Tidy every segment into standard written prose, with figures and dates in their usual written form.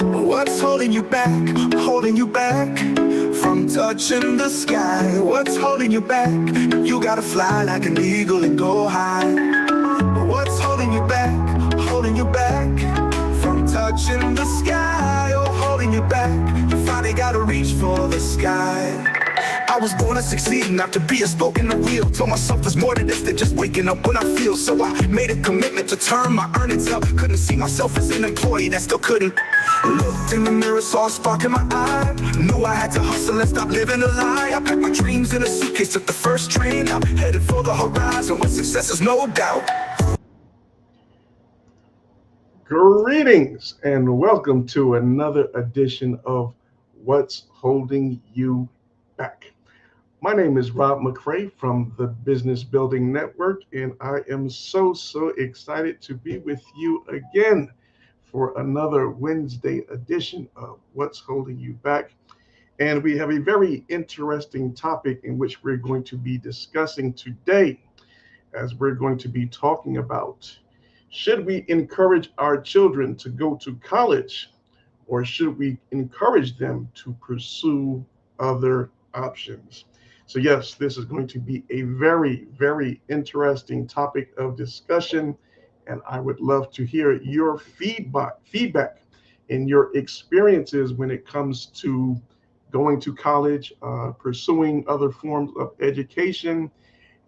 What's holding you back? Holding you back from touching the sky? What's holding you back? You gotta fly like an eagle and go high. What's holding you back? Holding you back from touching the sky? Oh, holding you back. You finally gotta reach for the sky. I was born to succeed, not to be a spoke in the wheel. Told myself there's more to this than just waking up when I feel. So I made a commitment to turn my earnings up. Couldn't see myself as an employee that still couldn't. Looked in the mirror, saw a spark in my eye. Knew I had to hustle and stop living a lie. I packed my dreams in a suitcase, took the first train. I'm headed for the horizon with success is no doubt. Greetings and welcome to another edition of What's Holding You Back. My name is Rob McCray from the Business Building Network, and I am so excited to be with you again for another Wednesday edition of What's Holding You Back. And we have a very interesting topic in which we're going to be discussing today, as we're going to be talking about: should we encourage our children to go to college, or should we encourage them to pursue other options? So yes, this is going to be a very interesting topic of discussion, and I would love to hear your feedback and your experiences when it comes to going to college, pursuing other forms of education,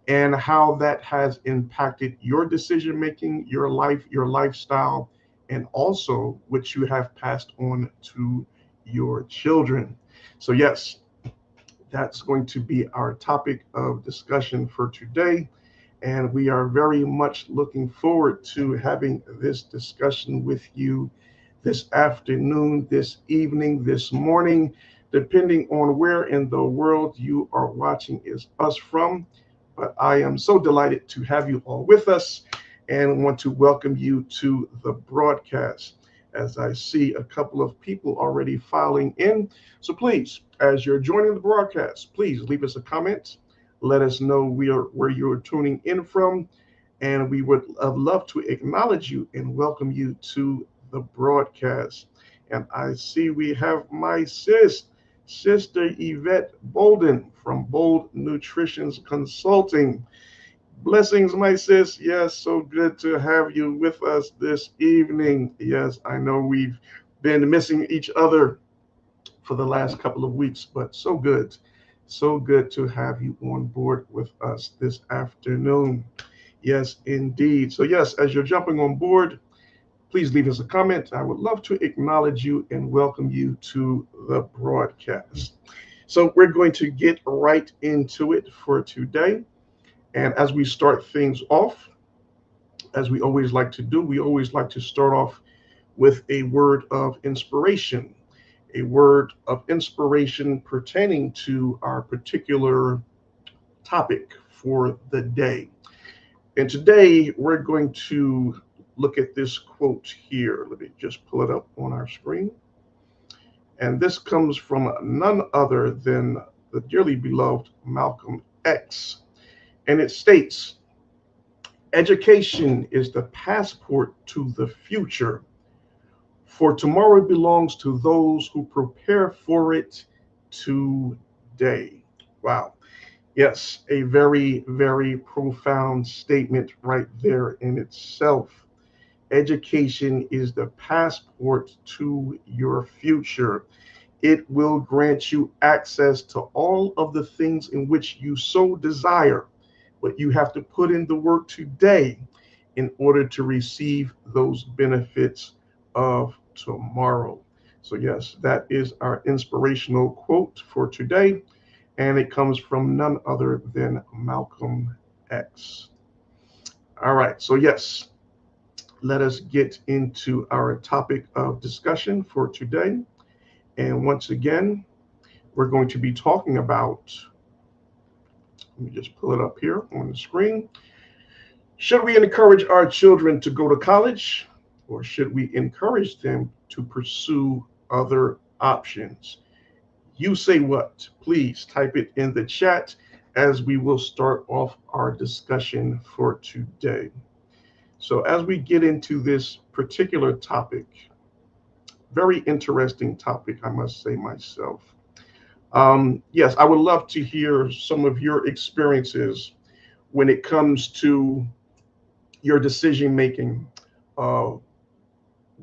and how that has impacted your decision making, your life, your lifestyle, and also what you have passed on to your children. So yes, that's going to be our topic of discussion for today. And we are very much looking forward to having this discussion with you this afternoon, this evening, this morning, depending on where in the world you are watching us from. But I am so delighted to have you all with us and want to welcome you to the broadcast, as I see a couple of people already filing in. So please, as you're joining the broadcast, please leave us a comment. Let us know where you're tuning in from, and we would love to acknowledge you and welcome you to the broadcast. And I see we have my Sister Yvette Bolden from Bold Nutrition Consulting. Blessings, my sis. Yes, so good to have you with us this evening. Yes, I know we've been missing each other for the last couple of weeks, but so good to have you on board with us this afternoon. Yes, indeed. So yes, as you're jumping on board, please leave us a comment. I would love to acknowledge you and welcome you to the broadcast. So we're going to get right into it for today. And as we start things off, as we always like to do, we always like to start off with a word of inspiration, pertaining to our particular topic for the day. And today we're going to look at this quote here. Let me just pull it up on our screen. And this comes from none other than the dearly beloved Malcolm X. And it states, "Education is the passport to the future, for tomorrow belongs to those who prepare for it today." Wow. Yes, a very profound statement right there in itself. Education is the passport to your future. It will grant you access to all of the things in which you so desire, but you have to put in the work today in order to receive those benefits of tomorrow. So yes, that is our inspirational quote for today, and it comes from none other than Malcolm X. All right, so yes, let us get into our topic of discussion for today. And once again, we're going to be talking about, let me just pull it up here on the screen. Should we encourage our children to go to college, or should we encourage them to pursue other options? You say what? Please type it in the chat as we will start off our discussion for today. So as we get into this particular topic, very interesting topic, I must say myself. Yes, I would love to hear some of your experiences when it comes to your decision making. Uh,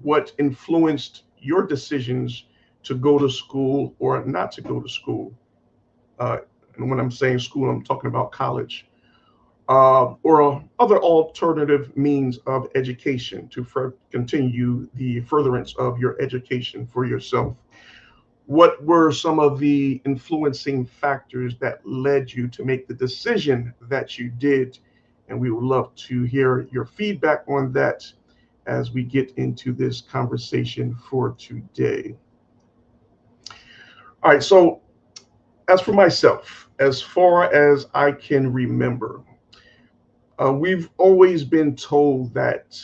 what influenced your decisions to go to school or not to go to school? Uh, and when I'm saying school, I'm talking about college or other alternative means of education to continue the furtherance of your education for yourself. What were some of the influencing factors that led you to make the decision that you did? And we would love to hear your feedback on that as we get into this conversation for today. All right, so as for myself, as far as I can remember, we've always been told that,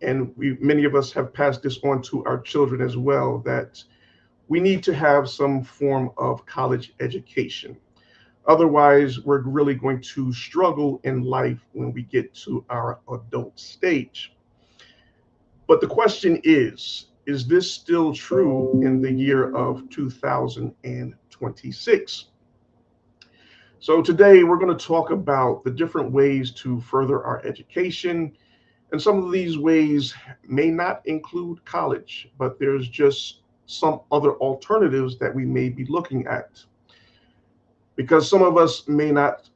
and many of us have passed this on to our children as well, that we need to have some form of college education. Otherwise, we're really going to struggle in life when we get to our adult stage. But the question is this still true in the year of 2026? So today we're going to talk about the different ways to further our education. And some of these ways may not include college, but there's just some other alternatives that we may be looking at. Because some of us may not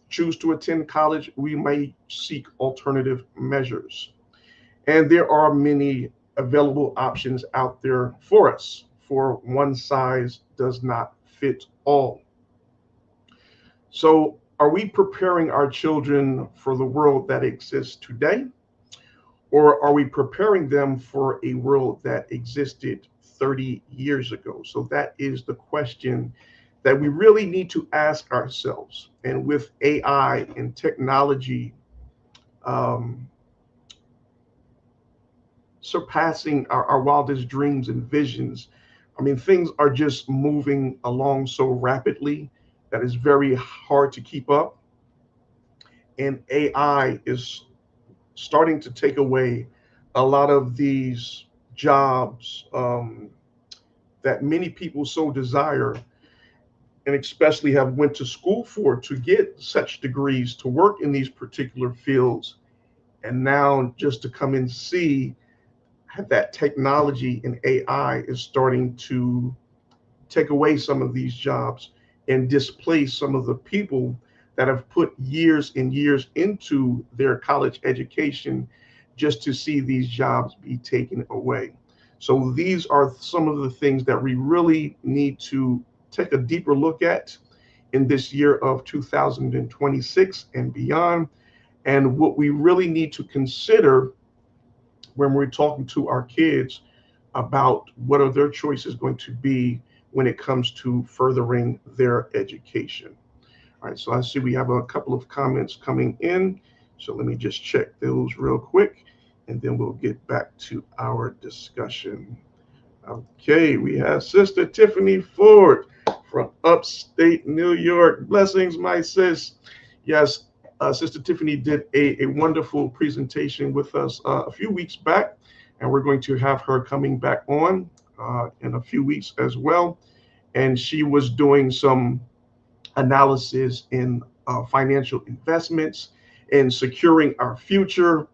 choose to attend college, we may seek alternative measures. And there are many available options out there for us, for one size does not fit all. So, are we preparing our children for the world that exists today? Or are we preparing them for a world that existed 30 years ago? So, that is the question that we really need to ask ourselves. And with AI and technology um, surpassing our wildest dreams and visions, I mean, things are just moving along so rapidly that it's very hard to keep up. And AI is starting to take away a lot of these jobs that many people so desire and especially have went to school for to get such degrees to work in these particular fields. And now just to come and see that technology and AI is starting to take away some of these jobs and displace some of the people that have put years and years into their college education just to see these jobs be taken away. So these are some of the things that we really need to take a deeper look at in this year of 2026 and beyond. And what we really need to consider when we're talking to our kids about what are their choices going to be when it comes to furthering their education. All right, so I see we have a couple of comments coming in. So let me just check those real quick and then we'll get back to our discussion. Okay, we have Sister Tiffany Ford from upstate New York. Blessings, my sis. Yes, Sister Tiffany did a wonderful presentation with us a few weeks back, and we're going to have her coming back on in a few weeks as well. And she was doing some analysis in financial investments and securing our future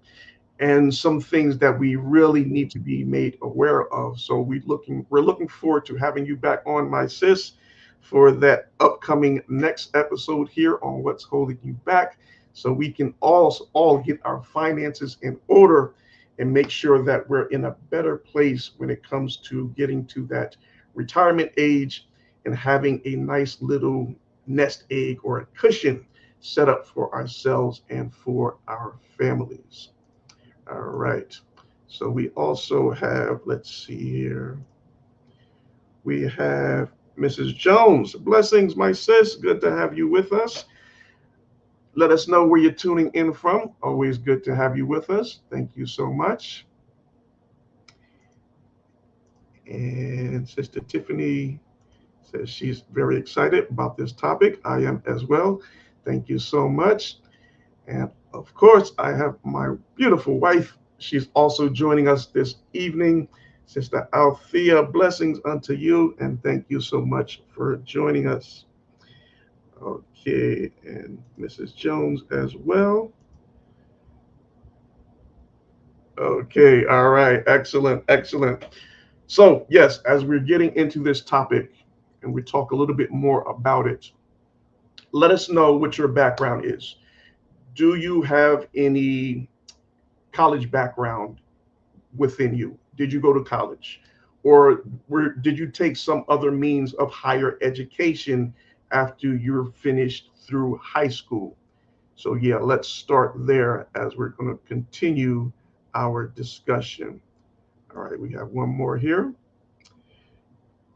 and some things that we really need to be made aware of. So we're looking forward to having you back on, my sis, for that upcoming next episode here on What's Holding You Back, so we can all get our finances in order and make sure that we're in a better place when it comes to getting to that retirement age and having a nice little nest egg or a cushion set up for ourselves and for our families. All right. So we also have, let's see here. We have Mrs. Jones. Blessings, my sis. Good to have you with us. Let us know where you're tuning in from. Always good to have you with us. Thank you so much. And Sister Tiffany says she's very excited about this topic. I am as well. Thank you so much. And of course, I have my beautiful wife. She's also joining us this evening. Sister Althea, blessings unto you, and thank you so much for joining us. Okay, and Mrs. Jones as well. Okay, all right, excellent, excellent. So, yes, as we're getting into this topic and we talk a little bit more about it, let us know what your background is. Do you have any college background within you? Did you go to college? Or did you take some other means of higher education after you're finished through high school? So, yeah, let's start there as we're going to continue our discussion. All right, we have one more here.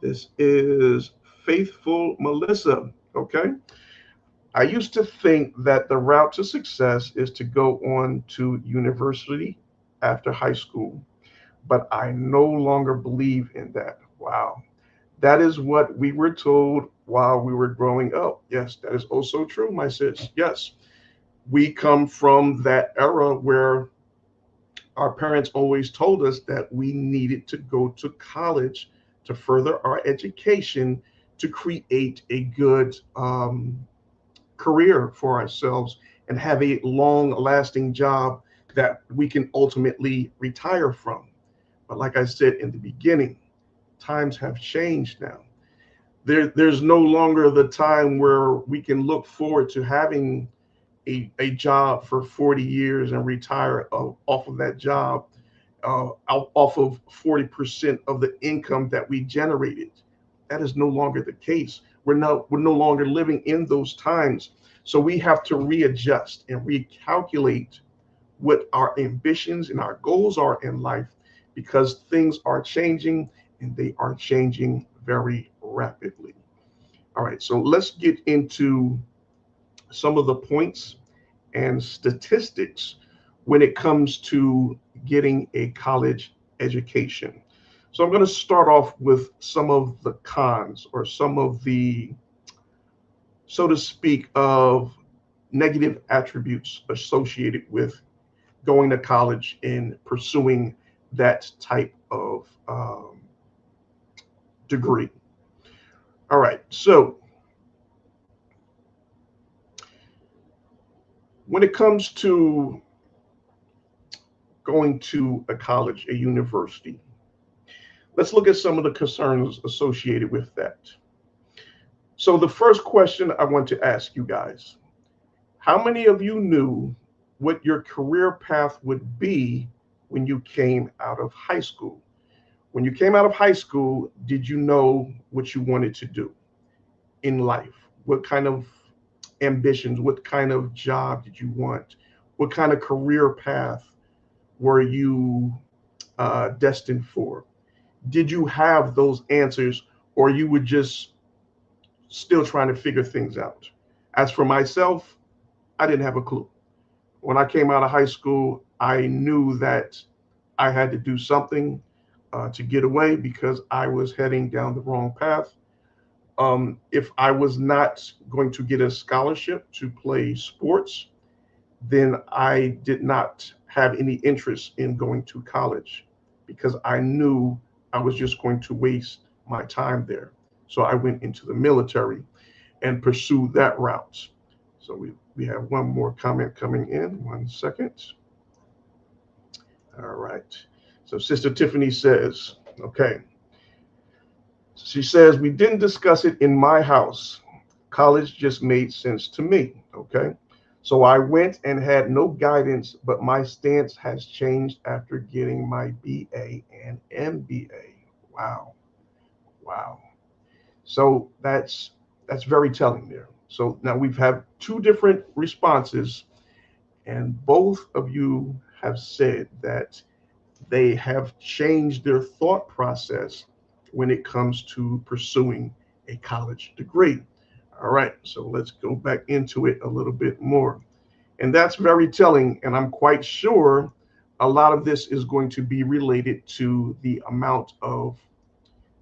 This is Faithful Melissa. Okay. I used to think that the route to success is to go on to university after high school, but I no longer believe in that. Wow. That is what we were told while we were growing up. Yes, that is also true, my sis. Yes. We come from that era where our parents always told us that we needed to go to college to further our education to create a good career for ourselves and have a long lasting job that we can ultimately retire from. But like I said in the beginning, times have changed now. There's no longer the time where we can look forward to having a job for 40 years and retire off of that job, off of 40% of the income that we generated. That is no longer the case. We're no longer living in those times. So we have to readjust and recalculate what our ambitions and our goals are in life because things are changing and they are changing very rapidly. All right, so let's get into some of the points and statistics when it comes to getting a college education. So I'm going to start off with some of the cons or some of the, so to speak, of negative attributes associated with going to college and pursuing that type of degree. All right, so when it comes to going to a college, a university, let's look at some of the concerns associated with that. So, the first question I want to ask you guys, how many of you knew what your career path would be when you came out of high school? When you came out of high school, did you know what you wanted to do in life? What kind of ambitions, what kind of job did you want? What kind of career path were you destined for? Did you have those answers, or you were just still trying to figure things out? As for myself, I didn't have a clue. When I came out of high school, I knew that I had to do something to get away because I was heading down the wrong path. If I was not going to get a scholarship to play sports, then I did not have any interest in going to college because I knew I was just going to waste my time there. So I went into the military and pursued that route. So we have one more comment coming in. 1 second. All right. So Sister Tiffany says, okay. She says, we didn't discuss it in my house. College just made sense to me. Okay. So I went and had no guidance, but my stance has changed after getting my BA and MBA. Wow. Wow. So that's very telling there. So now we've had two different responses, and both of you have said that they have changed their thought process when it comes to pursuing a college degree. All right, so let's go back into it a little bit more. And that's very telling, and I'm quite sure a lot of this is going to be related to the amount of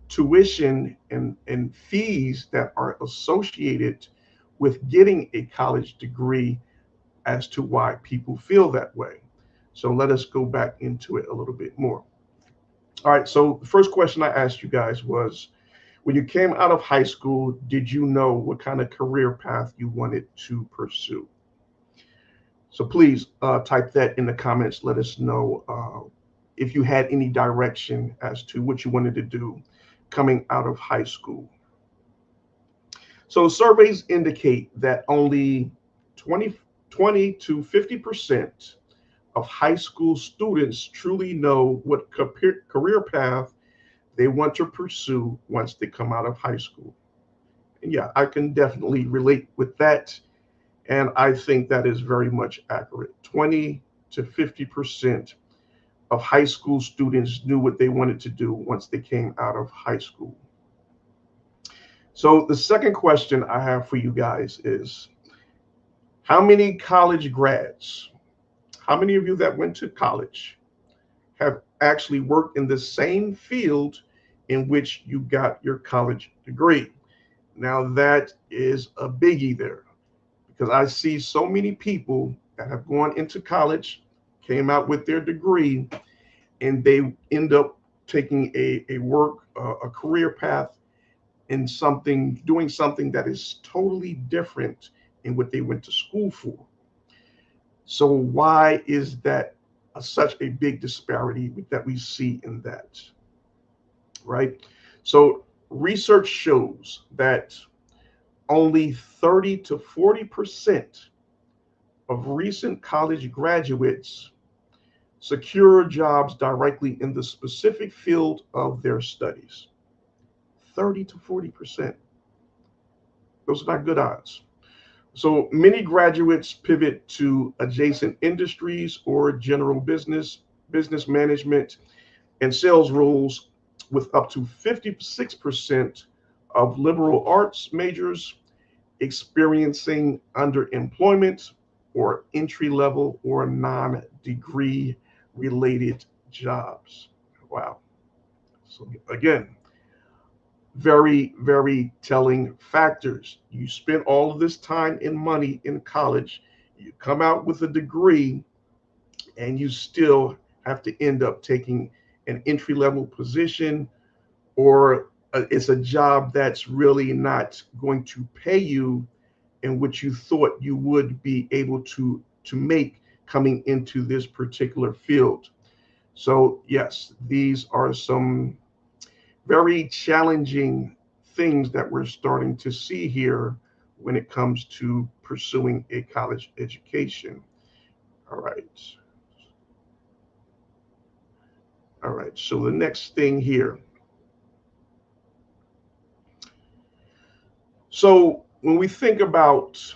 tuition and fees that are associated with getting a college degree as to why people feel that way. So let us go back into it a little bit more. All right, so the first question I asked you guys was, when you came out of high school, did you know what kind of career path you wanted to pursue? So please type that in the comments. Let us know if you had any direction as to what you wanted to do coming out of high school. So surveys indicate that only 20 to 50% of high school students truly know what career path they want to pursue once they come out of high school. And yeah, I can definitely relate with that. And I think that is very much accurate. 20 to 50% of high school students knew what they wanted to do once they came out of high school. So the second question I have for you guys is, how many college grads, how many of you that went to college have actually worked in the same field in which you got your college degree? Now that is a biggie there, because I see so many people that have gone into college, came out with their degree, and they end up taking a career path in something, doing something that is totally different in what they went to school for. So why is that such a big disparity that we see in that, right? So research shows that only 30 to 40% of recent college graduates secure jobs directly in the specific field of their studies. 30 to 40%. Those are not good odds. So many graduates pivot to adjacent industries or general business management, and sales roles, with up to 56% of liberal arts majors experiencing underemployment or entry level or non-degree related jobs. Wow. So again, very, very telling factors. You spend all of this time and money in college, you come out with a degree, and you still have to end up taking an entry level position, or it's a job that's really not going to pay you in what you thought you would be able to make coming into this particular field. So yes, these are some very challenging things that we're starting to see here when it comes to pursuing a college education. All right. All right. So the next thing here. So when we think about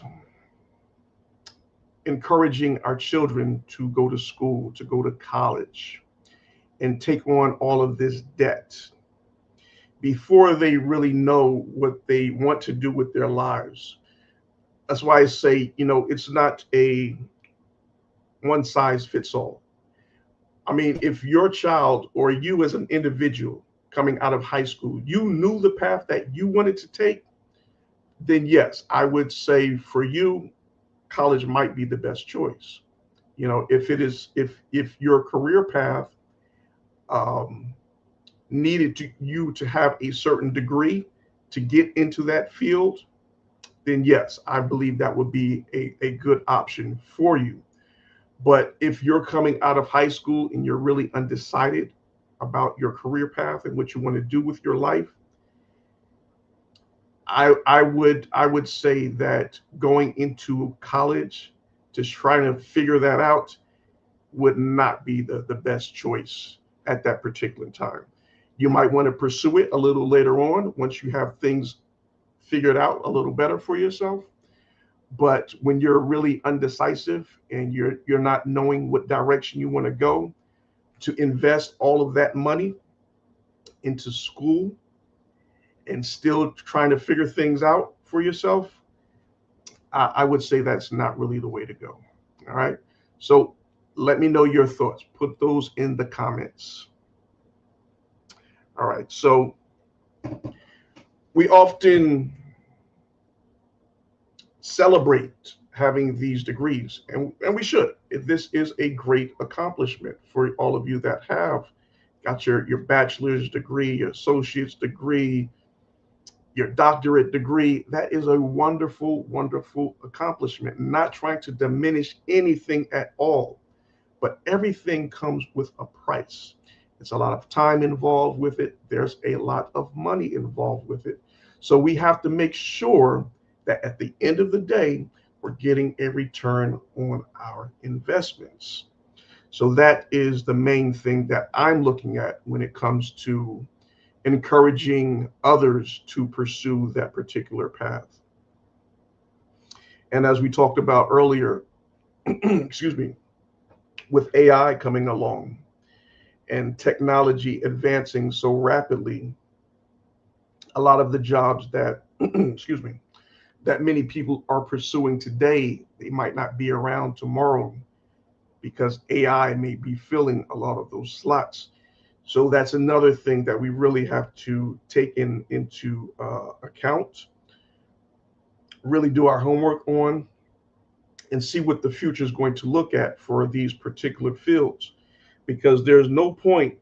encouraging our children to go to school, to go to college, and take on all of this debt before they really know what they want to do with their lives. That's why I say, it's not a one size fits all. I mean, if your child or you as an individual coming out of high school, you knew the path that you wanted to take, then yes, I would say for you, college might be the best choice. If your career path um, needed you to have a certain degree to get into that field, then yes, I believe that would be a good option for you. But if you're coming out of high school and you're really undecided about your career path and what you want to do with your life, I would say that going into college to try to figure that out would not be the best choice at that particular time. You might want to pursue it a little later on once you have things figured out a little better for yourself. But when you're really undecisive and you're not knowing what direction you want to go, to invest all of that money into school and still trying to figure things out for yourself, I would say that's not really the way to go. All right. So let me know your thoughts. Put those in the comments. All right. So we often celebrate having these degrees, and we should. This is a great accomplishment for all of you that have got your bachelor's degree, your associate's degree, your doctorate degree. That is a wonderful, wonderful accomplishment. Not trying to diminish anything at all, but everything comes with a price. It's a lot of time involved with it. There's a lot of money involved with it. So we have to make sure that at the end of the day, we're getting a return on our investments. So that is the main thing that I'm looking at when it comes to encouraging others to pursue that particular path. And as we talked about earlier, excuse me, with AI coming along and technology advancing so rapidly, a lot of the jobs that, excuse me, that many people are pursuing today, they might not be around tomorrow because AI may be filling a lot of those slots. So that's another thing that we really have to take into account, really do our homework on, and see what the future is going to look at for these particular fields. Because there's no point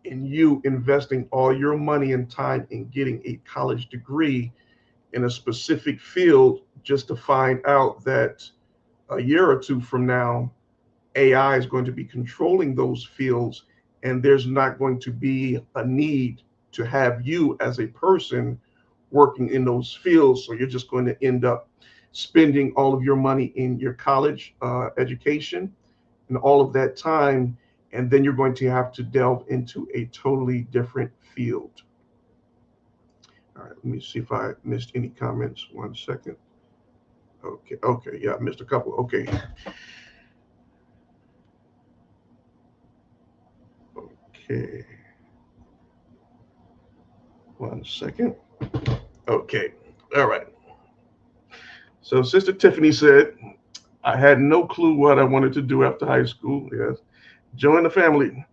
in you investing all your money and time in getting a college degree in a specific field just to find out that a year or two from now, AI is going to be controlling those fields, and there's not going to be a need to have you as a person working in those fields. So you're just going to end up spending all of your money in your college education and all of that time, and then you're going to have to delve into a totally different field. All right, let me see if I missed any comments. 1 second. Okay, yeah, I missed a couple. Okay. Okay. 1 second. Okay. All right. So Sister Tiffany said, I had no clue what I wanted to do after high school. Yes. Join the family,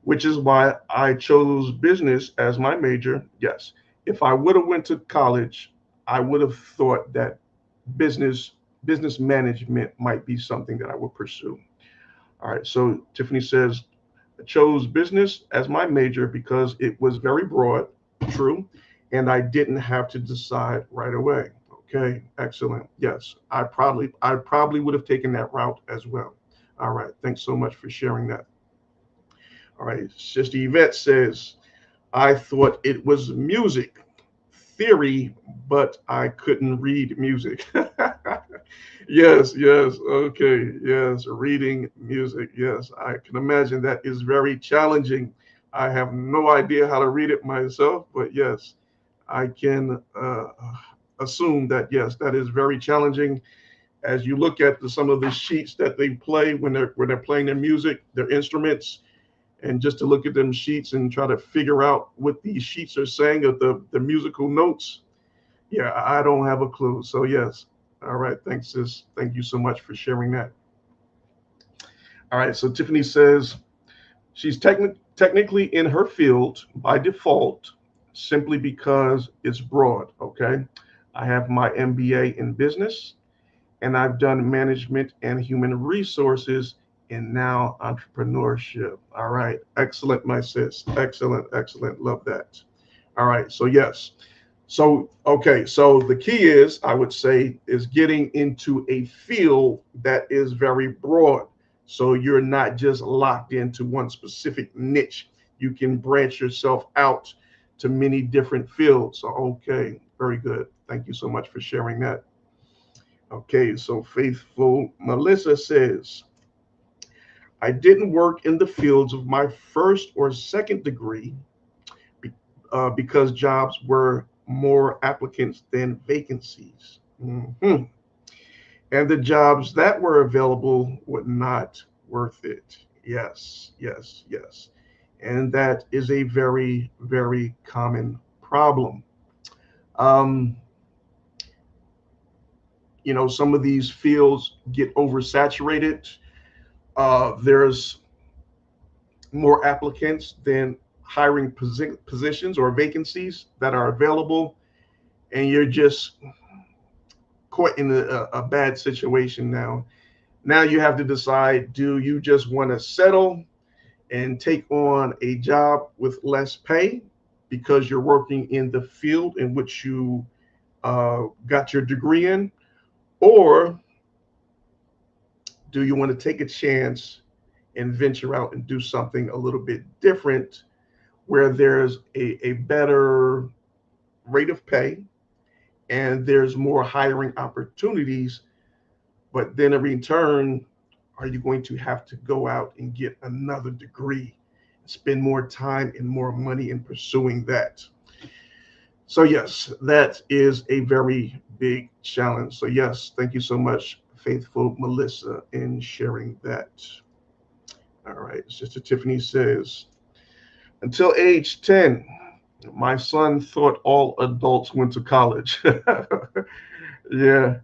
which is why I chose business as my major. Yes. If I would have went to college, I would have thought that business business management might be something that I would pursue. All right. So Tiffany says, I chose business as my major because it was very broad, true, and I didn't have to decide right away. Okay, excellent. Yes, I probably would have taken that route as well. All right, thanks so much for sharing that. All right, Sister Yvette says, I thought it was music theory, but I couldn't read music. Yes, yes, okay, yes, reading music. Yes, I can imagine that is very challenging. I have no idea how to read it myself, but yes, I can assume that yes, that is very challenging. As you look at some of the sheets that they play when they're playing their music, their instruments, and just to look at them sheets and try to figure out what these sheets are saying of the musical notes. Yeah, I don't have a clue. So yes. All right, thanks, sis. Thank you so much for sharing that. All right, so Tiffany says she's technically in her field by default, simply because it's broad. Okay, I have my MBA in business, and I've done management and human resources, and now entrepreneurship. All right, excellent, my sis. Excellent, excellent. Love that. All right, so yes. So, okay, so the key is, I would say, is getting into a field that is very broad. So you're not just locked into one specific niche. You can branch yourself out to many different fields. So, okay, very good. Thank you so much for sharing that. Okay, so Faithful Melissa says, I didn't work in the fields of my first or second degree because jobs were more applicants than vacancies. Mhm. And the jobs that were available were not worth it. Yes, yes, yes. And that is a very, very common problem. Um, some of these fields get oversaturated. There's more applicants than hiring positions or vacancies that are available, and you're just caught in a bad situation now. Now you have to decide, do you just want to settle and take on a job with less pay because you're working in the field in which you got your degree in? Or do you want to take a chance and venture out and do something a little bit different where there's a better rate of pay and there's more hiring opportunities, but then in return, are you going to have to go out and get another degree, spend more time and more money in pursuing that? So yes, that is a very big challenge. So yes, thank you so much, faithful Melissa, in sharing that. All right, Sister Tiffany says, until age 10, my son thought all adults went to college. Yeah,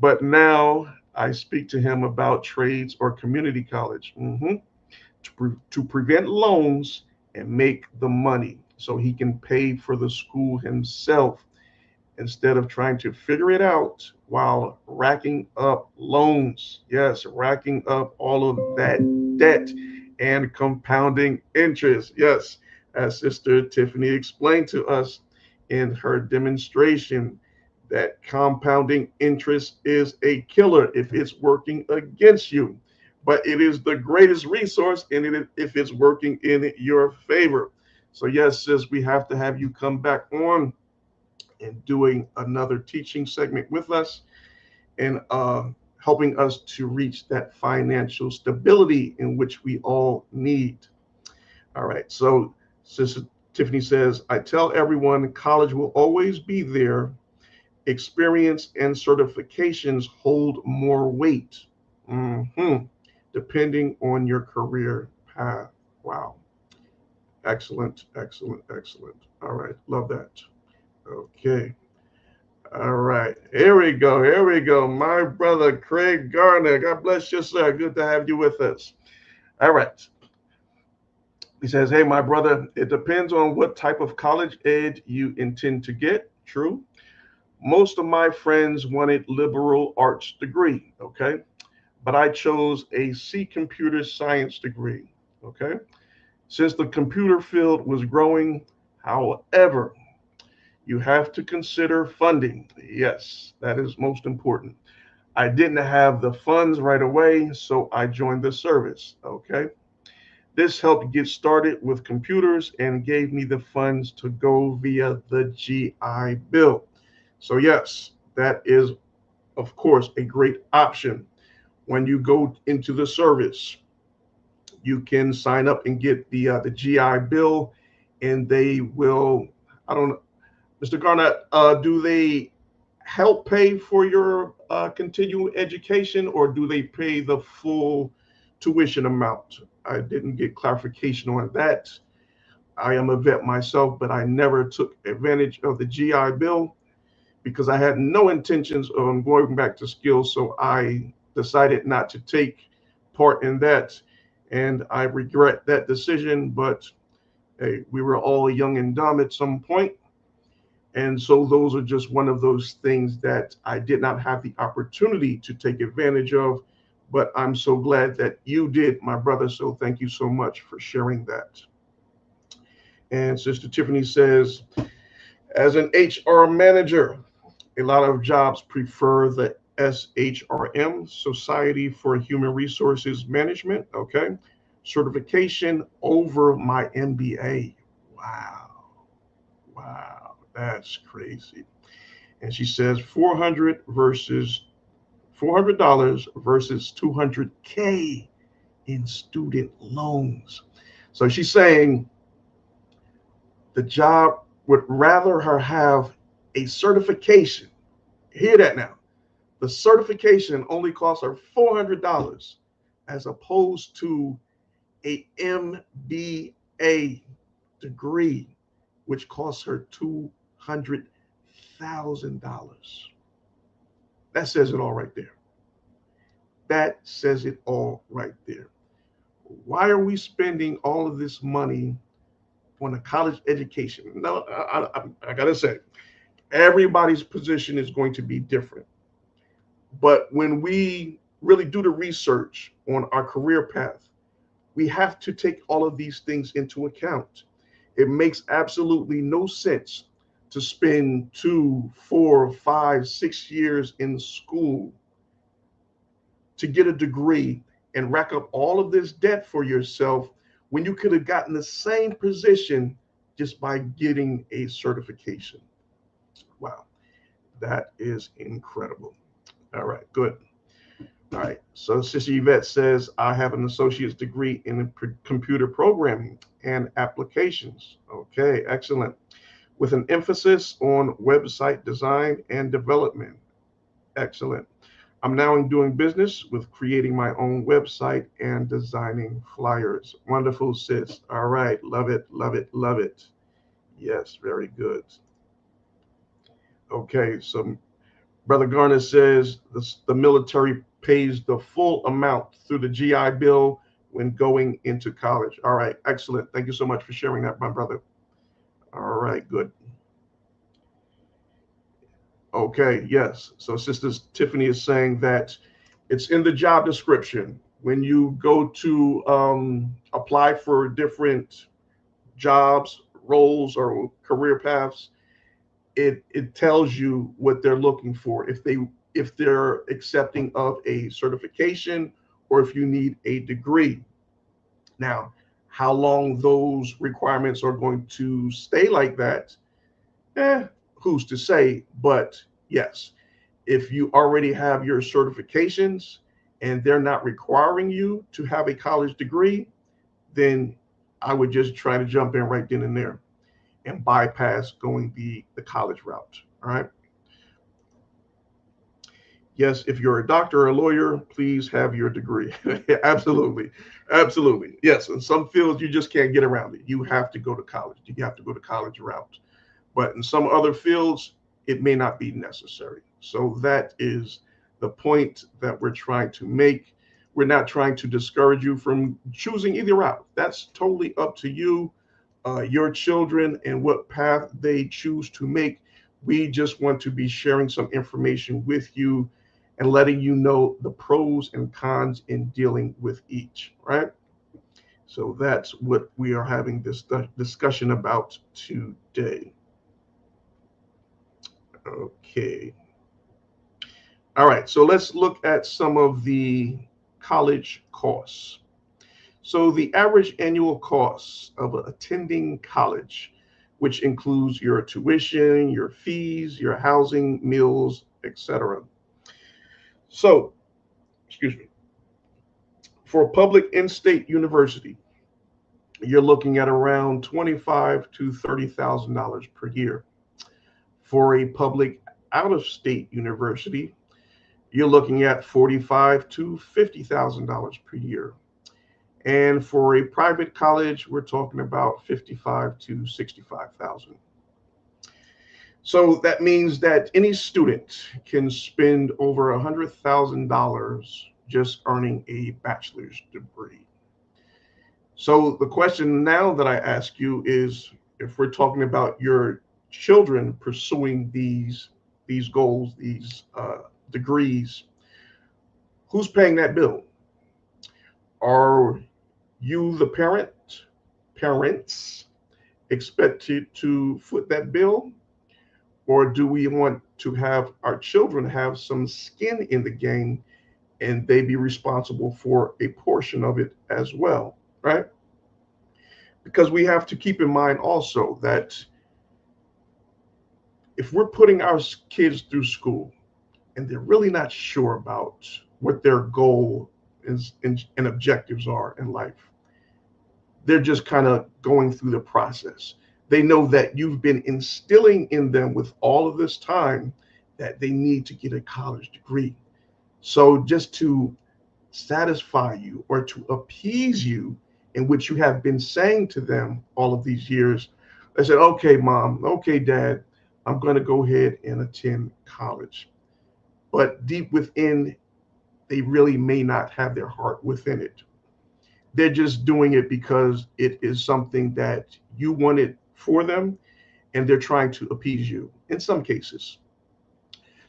but now I speak to him about trades or community college, to prevent loans and make the money so he can pay for the school himself instead of trying to figure it out while racking up loans. Yes, racking up all of that debt and compounding interest. Yes, as Sister Tiffany explained to us in her demonstration, that compounding interest is a killer if it's working against you. But it is the greatest resource if it's working in your favor. So, yes, sis, we have to have you come back on and doing another teaching segment with us and helping us to reach that financial stability in which we all need. All right. So, Sister Tiffany says, I tell everyone college will always be there. Experience and certifications hold more weight, depending on your career path. Wow. Excellent, excellent, excellent. All right. Love that. Okay. All right. Here we go. Here we go. My brother, Craig Garner. God bless you, sir. Good to have you with us. All right. He says, hey, my brother, it depends on what type of college ed you intend to get. True. Most of my friends wanted liberal arts degree. Okay. But I chose a C computer science degree. Okay. Since the computer field was growing, however, you have to consider funding. Yes, that is most important. I didn't have the funds right away, so I joined the service. Okay. This helped get started with computers and gave me the funds to go via the GI Bill. So, yes, that is, of course, a great option. When you go into the service, you can sign up and get the GI Bill, and they will, I don't know, Mr. Garnett, do they help pay for your continuing education, or do they pay the full tuition amount? I didn't get clarification on that. I am a vet myself, but I never took advantage of the GI Bill because I had no intentions on going back to school. So I decided not to take part in that. And I regret that decision, but hey, we were all young and dumb at some point. And so those are just one of those things that I did not have the opportunity to take advantage of. But I'm so glad that you did, my brother. So thank you so much for sharing that. And Sister Tiffany says, as an HR manager, a lot of jobs prefer the SHRM, Society for Human Resources Management, okay, certification over my MBA. Wow. Wow. That's crazy. And she says $400 versus 200K in student loans. So she's saying the job would rather her have a certification. Hear that now. The certification only costs her $400 as opposed to a MBA degree, which costs her $200,000. That says it all right there. That says it all right there. Why are we spending all of this money on a college education? No, I got to say, everybody's position is going to be different. But when we really do the research on our career path, we have to take all of these things into account. It makes absolutely no sense to spend 2, 4, 5, 6 years in school to get a degree and rack up all of this debt for yourself when you could have gotten the same position just by getting a certification. Wow, that is incredible. All right, good. All right, so Sister Yvette says, I have an associate's degree in computer programming and applications. Okay, excellent. With an emphasis on website design and development. Excellent. I'm now doing business with creating my own website and designing flyers. Wonderful, sis. All right, love it, love it, love it. Yes, very good. Okay, so Brother Garner says the military pays the full amount through the GI Bill when going into college. All right, excellent. Thank you so much for sharing that, my brother. All right, good. Okay, yes. So Sister Tiffany is saying that it's in the job description. When you go to apply for different jobs, roles, or career paths, it tells you what they're looking for. If they're accepting of a certification or if you need a degree. Now, how long those requirements are going to stay like that, who's to say? But yes, if you already have your certifications and they're not requiring you to have a college degree, then I would just try to jump in right then and there and bypass going the college route. All right. Yes, if you're a doctor or a lawyer, please have your degree. Absolutely. Absolutely. Yes. In some fields, you just can't get around it. You have to go to college. You have to go to college route. But in some other fields, it may not be necessary. So that is the point that we're trying to make. We're not trying to discourage you from choosing either route. That's totally up to you, your children, and what path they choose to make. We just want to be sharing some information with you and letting you know the pros and cons in dealing with each, right? So that's what we are having this discussion about today. Okay. All right, so let's look at some of the college costs. So the average annual cost of attending college, which includes your tuition, your fees, your housing, meals, etc. So, excuse me, for a public in-state university, you're looking at around $25,000 to $30,000 per year. For a public out-of-state university, you're looking at $45,000 to $50,000 per year. And for a private college, we're talking about $55,000 to $65,000. So that means that any student can spend over $100,000 just earning a bachelor's degree. So the question now that I ask you is, if we're talking about your children pursuing these goals, these degrees, who's paying that bill? Are you, the parents, expected to foot that bill? Or do we want to have our children have some skin in the game and they be responsible for a portion of it as well, right? Because we have to keep in mind also that if we're putting our kids through school and they're really not sure about what their goal is and objectives are in life, they're just kind of going through the process. They know that you've been instilling in them with all of this time that they need to get a college degree. So just to satisfy you or to appease you in which you have been saying to them all of these years, they said, okay, mom, okay, dad, I'm going to go ahead and attend college. But deep within, they really may not have their heart within it. They're just doing it because it is something that you wanted for them, and they're trying to appease you in some cases.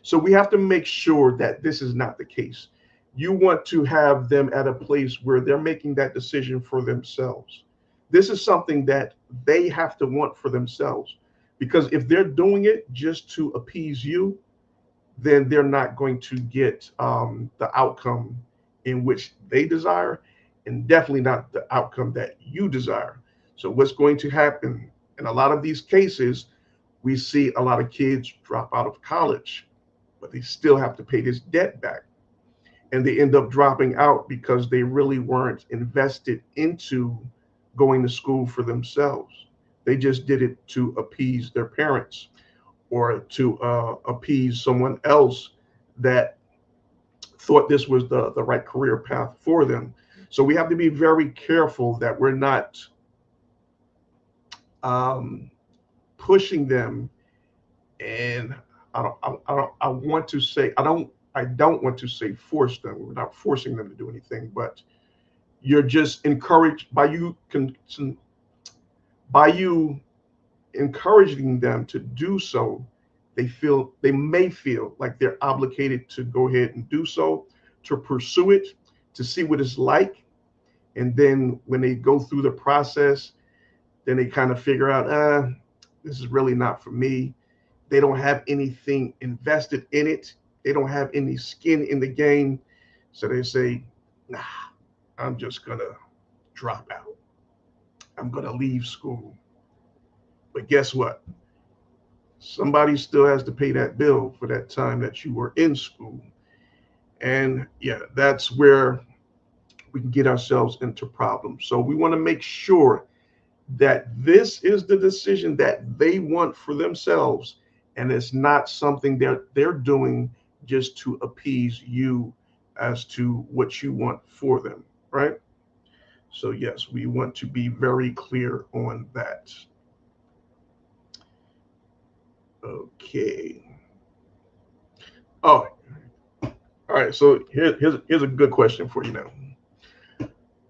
So we have to make sure that this is not the case. You want to have them at a place where they're making that decision for themselves. This is something that they have to want for themselves. Because if they're doing it just to appease you, then they're not going to get the outcome in which they desire, and definitely not the outcome that you desire. So, what's going to happen in a lot of these cases, we see a lot of kids drop out of college, but they still have to pay this debt back. And they end up dropping out because they really weren't invested into going to school for themselves. They just did it to appease their parents or to appease someone else that thought this was the right career path for them. So we have to be very careful that we're not um, pushing them. And I want to say I don't want to say force them. We're not forcing them to do anything, but you're just encouraged by you encouraging them to do so. They may feel like they're obligated to go ahead and do so, to pursue it, to see what it's like. And then when they go through the process, then they kind of figure out, this is really not for me. They don't have anything invested in it. They don't have any skin in the game. So they say, nah, I'm just gonna drop out. I'm gonna leave school. But guess what? Somebody still has to pay that bill for that time that you were in school. And yeah, that's where we can get ourselves into problems. So we want to make sure that this is the decision that they want for themselves, and it's not something that they're doing just to appease you as to what you want for them, right? So yes, we want to be very clear on that. Okay. Oh, all right. So here's a good question for you now.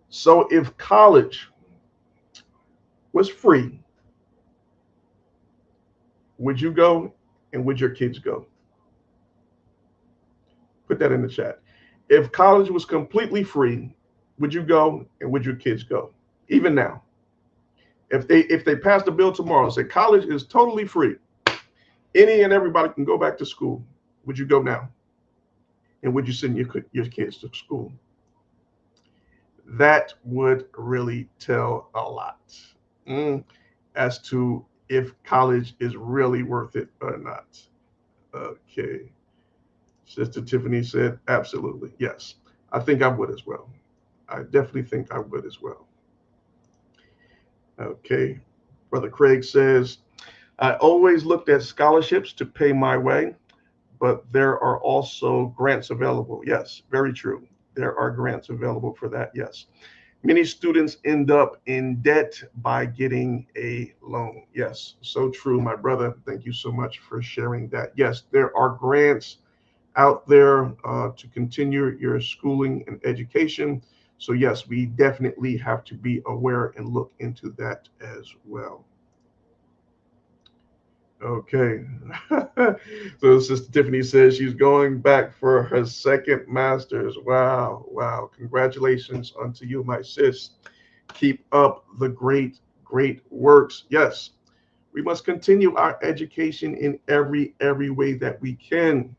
So if college was free, would you go and would your kids go? Put that in the chat. If college was completely free, would you go and would your kids go? Even now, if they passed a bill tomorrow and said college is totally free, any and everybody can go back to school, would you go now? And would you send your kids to school? That would really tell a lot as to if college is really worth it or not. Okay. Sister Tiffany said, absolutely. Yes. I think I would as well. I definitely think I would as well. Okay. Brother Craig says, I always looked at scholarships to pay my way, but there are also grants available. Yes, very true. There are grants available for that. Yes. Many students end up in debt by getting a loan. Yes, so true, my brother. Thank you so much for sharing that. Yes, there are grants out there to continue your schooling and education. So, yes, we definitely have to be aware and look into that as well. Okay. So Sister Tiffany says she's going back for her second master's. Wow. Wow. Congratulations unto you, my sis. Keep up the great works. Yes, we must continue our education in every way that we can.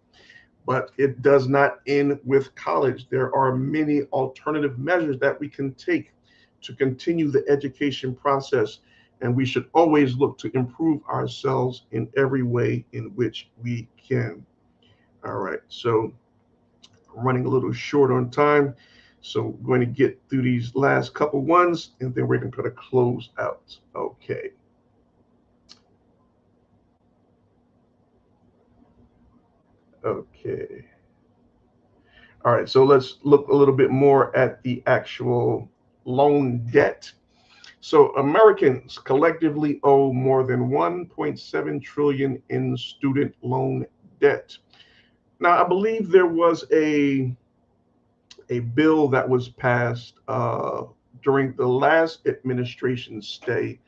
But it does not end with college. There are many alternative measures that we can take to continue the education process. And we should always look to improve ourselves in every way in which we can. All right. So running a little short on time. So we're going to get through these last couple ones and then we're going to close out. Okay. Okay. All right. So let's look a little bit more at the actual loan debt. So Americans collectively owe more than 1.7 trillion in student loan debt. Now, I believe there was a bill that was passed during the last administration stay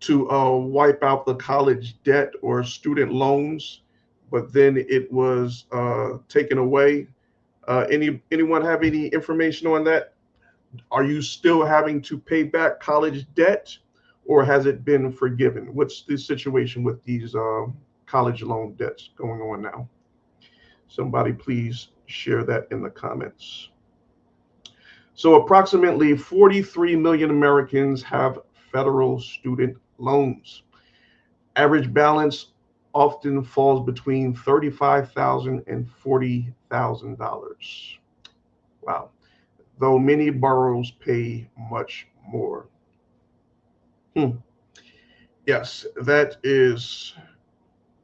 to wipe out the college debt or student loans but then it was taken away. Anyone have any information on that? Are you still having to pay back college debt, or has it been forgiven? What's the situation with these college loan debts going on now? Somebody please share that in the comments. So, approximately 43 million Americans have federal student loans. Average balance often falls between $35,000 and $40,000. Wow. Though many borrowers pay much more. Hmm. Yes, that is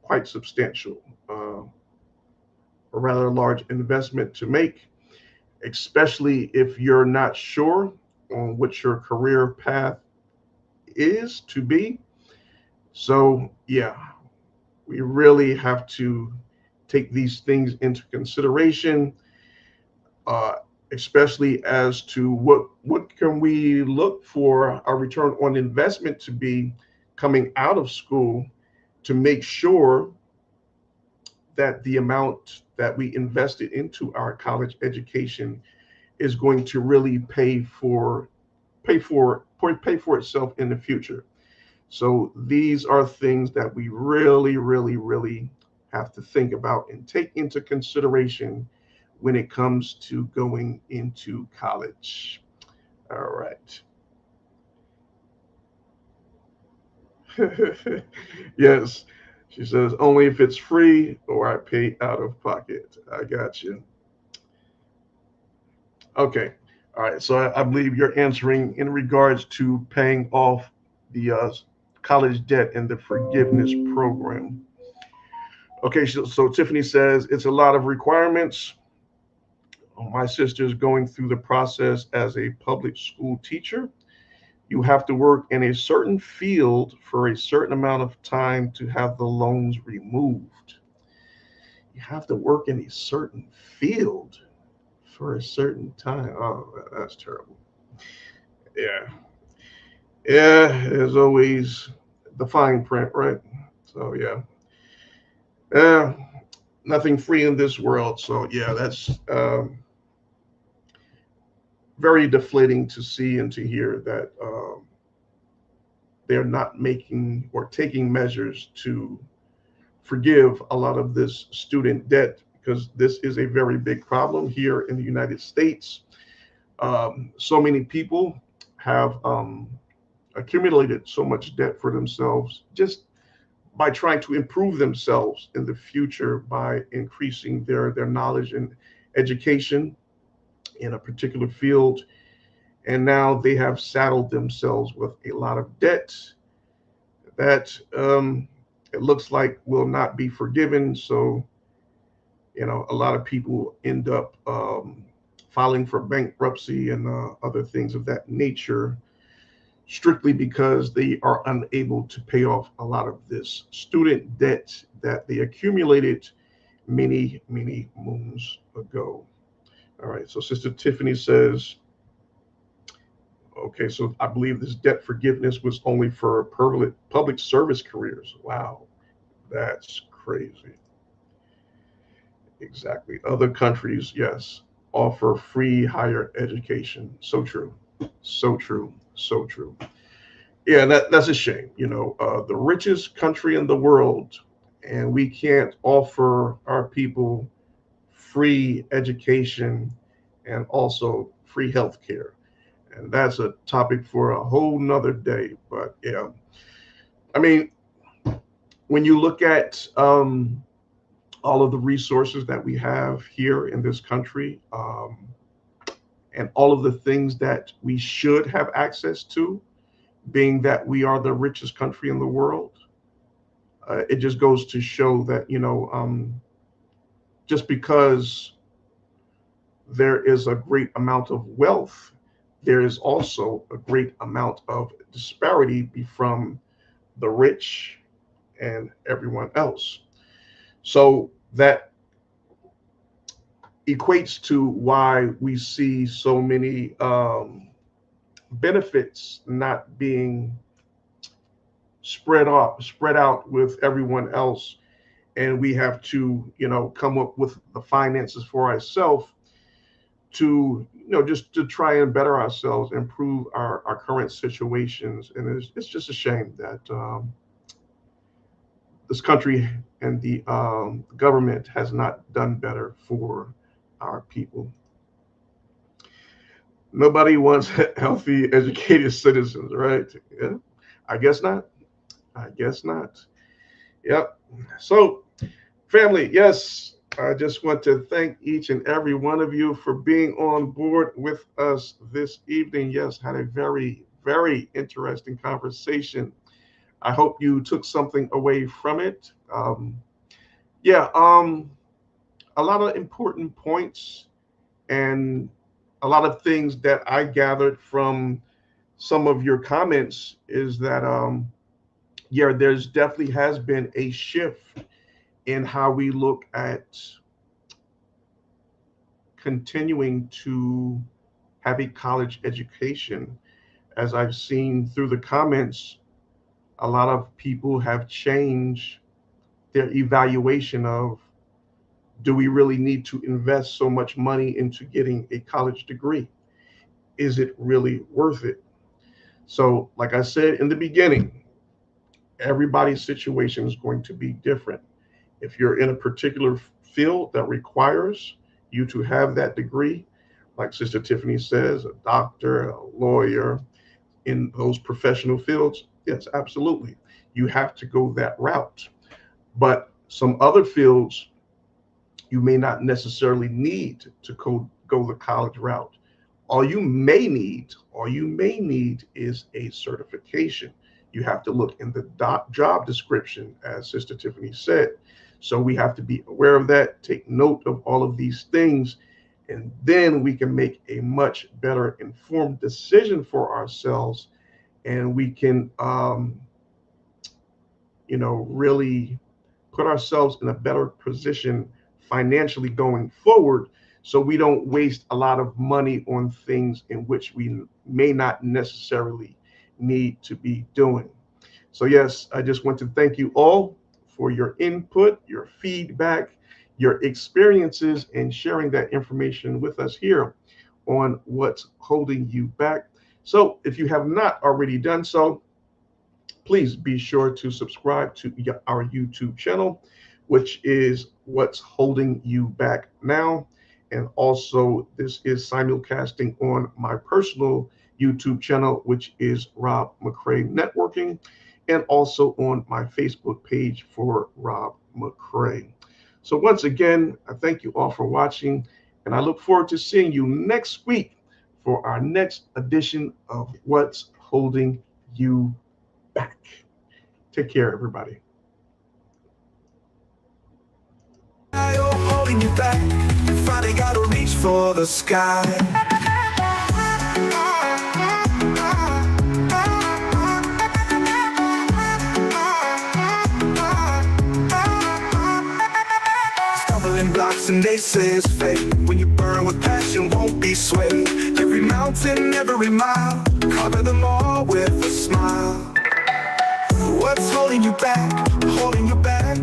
quite substantial. A rather large investment to make, especially if you're not sure on what your career path is to be. So, yeah, we really have to take these things into consideration, uh, especially as to what can we look for our return on investment to be coming out of school, to make sure that the amount that we invested into our college education is going to really pay for itself in the future. So these are things that we really, really, really have to think about and take into consideration when it comes to going into college. All right. Yes. She says, only if it's free or I pay out of pocket. I got you. Okay. All right. So I believe you're answering in regards to paying off the college debt and the forgiveness program. Okay. So Tiffany says it's a lot of requirements. My sister's going through the process as a public school teacher. You have to work in a certain field for a certain amount of time to have the loans removed. You have to work in a certain field for a certain time. Oh, that's terrible. Yeah. Yeah, there's always the fine print, right? So, yeah. Yeah, nothing free in this world. So, yeah, that's very deflating to see and to hear that they're not making or taking measures to forgive a lot of this student debt, because this is a very big problem here in the United States. So many people have accumulated so much debt for themselves just by trying to improve themselves in the future by increasing their knowledge and education in a particular field. And now they have saddled themselves with a lot of debt that it looks like will not be forgiven. So, a lot of people end up filing for bankruptcy and other things of that nature, strictly because they are unable to pay off a lot of this student debt that they accumulated many, many moons ago. All right, so Sister Tiffany says, okay, so I believe this debt forgiveness was only for public service careers. Wow, that's crazy. Exactly. Other countries, yes, offer free higher education. So true. So true. So true. Yeah, that's a shame. The richest country in the world, and we can't offer our people free education and also free health care. And that's a topic for a whole nother day. But yeah, I mean, when you look at all of the resources that we have here in this country, and all of the things that we should have access to, being that we are the richest country in the world, it just goes to show that, just because there is a great amount of wealth, there is also a great amount of disparity from the rich and everyone else. So that equates to why we see so many benefits not being spread out with everyone else, and we have to, come up with the finances for ourselves to, just to try and better ourselves, improve our current situations. And it's just a shame that this country and the government has not done better for our people. Nobody wants healthy, educated citizens, right? Yeah, I guess not. I guess not. Yep. So, family, yes, I just want to thank each and every one of you for being on board with us this evening. Yes, had a very, very interesting conversation. I hope you took something away from it. Yeah, a lot of important points and a lot of things that I gathered from some of your comments is that, yeah, there's definitely has been a shift in how we look at continuing to have a college education. As I've seen through the comments, a lot of people have changed their evaluation of, do we really need to invest so much money into getting a college degree? Is it really worth it? So, like I said in the beginning, everybody's situation is going to be different. If you're in a particular field that requires you to have that degree, like Sister Tiffany says, a doctor, a lawyer, in those professional fields, yes, absolutely. You have to go that route. But some other fields, you may not necessarily need to go the college route. All you may need is a certification. You have to look in the job description, as Sister Tiffany said. So we have to be aware of that, take note of all of these things, and then we can make a much better informed decision for ourselves, and we can, really put ourselves in a better position financially going forward, so we don't waste a lot of money on things in which we may not necessarily need to be doing. So yes, I just want to thank you all for your input, your feedback, your experiences, and sharing that information with us here on What's Holding You Back. So if you have not already done so, please be sure to subscribe to our YouTube channel, which is What's Holding You Back Now. And also, this is simulcasting on my personal YouTube channel, which is Rob McCray Networking, and also on my Facebook page for Rob McCray. So once again, I thank you all for watching, and I look forward to seeing you next week for our next edition of What's Holding You Back. Take care, everybody. Holding you back, you finally gotta reach for the sky. Stumbling blocks and naysayers fade. When you burn with passion, won't be swayed. Every mountain, every mile, cover them all with a smile. What's holding you back? Holding you back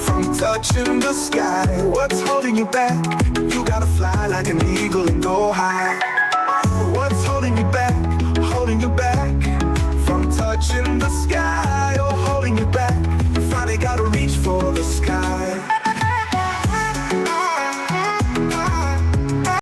from touching the sky. What's holding you back? You gotta fly like an eagle and go high.